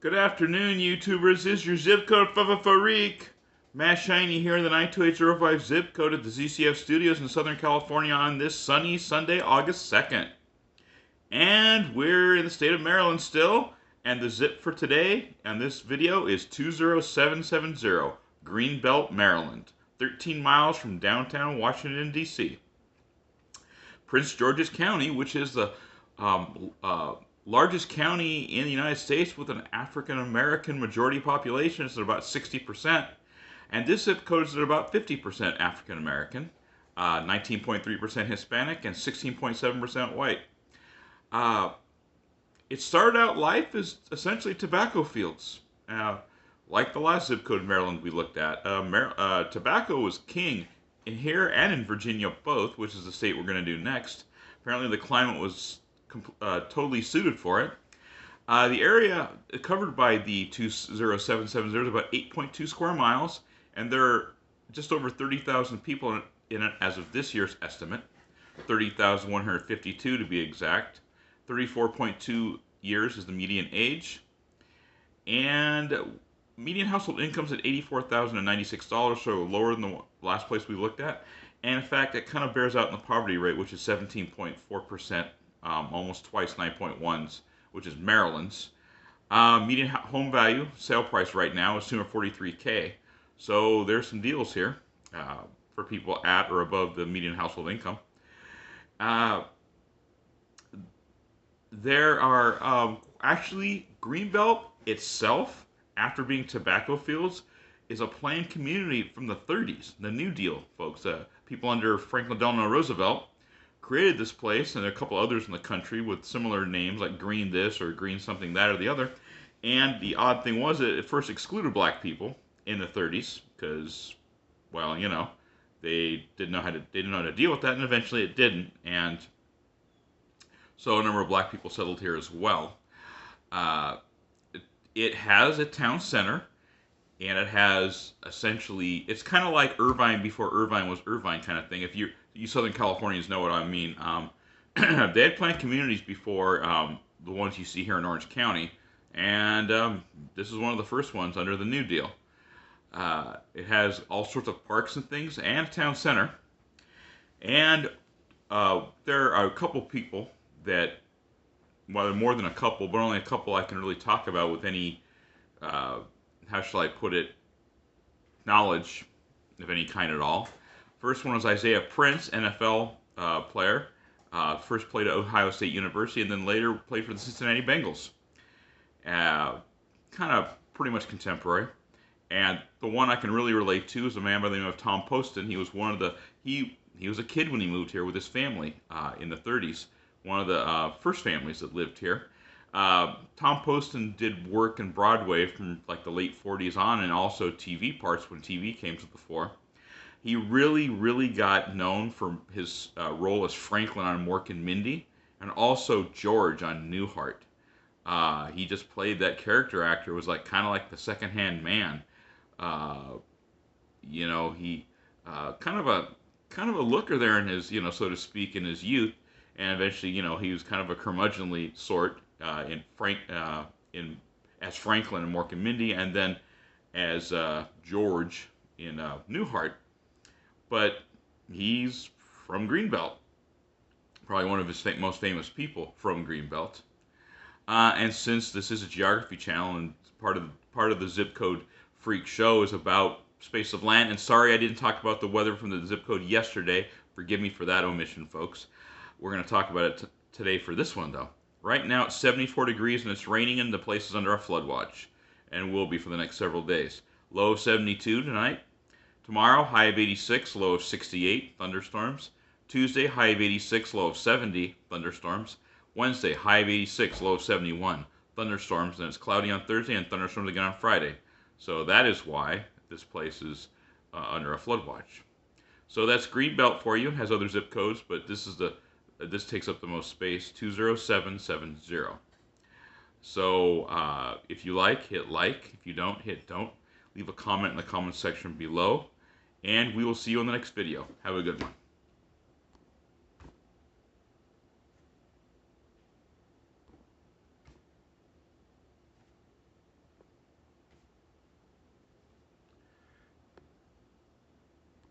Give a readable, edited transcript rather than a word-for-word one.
Good afternoon, YouTubers. This is your zip code Farik. Matt Shiny here in the 92805 zip code at the ZCF Studios in Southern California on this sunny Sunday, August 2nd. And we're in the state of Maryland still, and the zip for today and this video is 20770, Greenbelt, Maryland, 13 miles from downtown Washington, D.C. Prince George's County, which is the largest county in the United States with an African American majority population, is at about 60%, and this zip code is at about 50% African American, 19.3% Hispanic, and 16.7% white. It started out life as essentially tobacco fields. Like the last zip code in Maryland we looked at, tobacco was king in here and in Virginia both, which is the state we're going to do next. Apparently the climate was totally suited for it. The area covered by the 20770 is about 8.2 square miles, and there are just over 30,000 people in it as of this year's estimate. 30,152 to be exact. 34.2 years is the median age. And median household income is at $84,096, so lower than the last place we looked at. And in fact, it kind of bears out in the poverty rate, which is 17.4%, almost twice 9.1's, which is Maryland's. Median home value, sale price right now is $243K. So there's some deals here for people at or above the median household income. There are actually, Greenbelt itself, after being tobacco fields, is a planned community from the 30s, the New Deal folks. People under Franklin Delano Roosevelt created this place, and there are a couple others in the country with similar names, like Green this or Green something that or the other. And the odd thing was that it first excluded black people in the 30s because, well, you know, they didn't know how to deal with that, and eventually it didn't. And so a number of black people settled here as well. It has a town center, and it has essentially, it's kind of like Irvine before Irvine was Irvine kind of thing. If you Southern Californians know what I mean. They had planned communities before the ones you see here in Orange County, and this is one of the first ones under the New Deal. It has all sorts of parks and things, and a town center. And there are a couple people that, well, more than a couple, but only a couple I can really talk about with any, how shall I put it, knowledge of any kind at all. First one was Isaiah Prince, NFL player. First played at Ohio State University, and then later played for the Cincinnati Bengals. Kind of pretty much contemporary. And the one I can really relate to is a man by the name of Tom Poston. He was one of the, he was a kid when he moved here with his family in the 30s. One of the first families that lived here. Tom Poston did work in Broadway from like the late 40s on, and also TV parts when TV came to the fore. He really got known for his role as Franklin on Mork and Mindy, and also George on Newhart. He just played that character actor, was like kind of like the second-hand man. You know, he kind of a looker there in his, you know, so to speak, in his youth, and eventually, you know, he was kind of a curmudgeonly sort as Franklin in Mork and Mindy, and then as George in Newhart. But he's from Greenbelt, probably one of his most famous people from Greenbelt. And since this is a geography channel and part of the zip code freak show is about space of land, and sorry I didn't talk about the weather from the zip code yesterday. Forgive me for that omission, folks. We're going to talk about it today for this one, though. Right now it's 74 degrees and it's raining, and the place is under a flood watch, and will be for the next several days. Low of 72 tonight. Tomorrow, high of 86, low of 68, thunderstorms. Tuesday, high of 86, low of 70, thunderstorms. Wednesday, high of 86, low of 71, thunderstorms. And it's cloudy on Thursday and thunderstorms again on Friday. So that is why this place is under a flood watch. So that's Greenbelt for you. It has other zip codes, but this takes up the most space, 20770. So if you like, hit like. If you don't, hit don't. Leave a comment in the comment section below, and we will see you in the next video. Have a good one.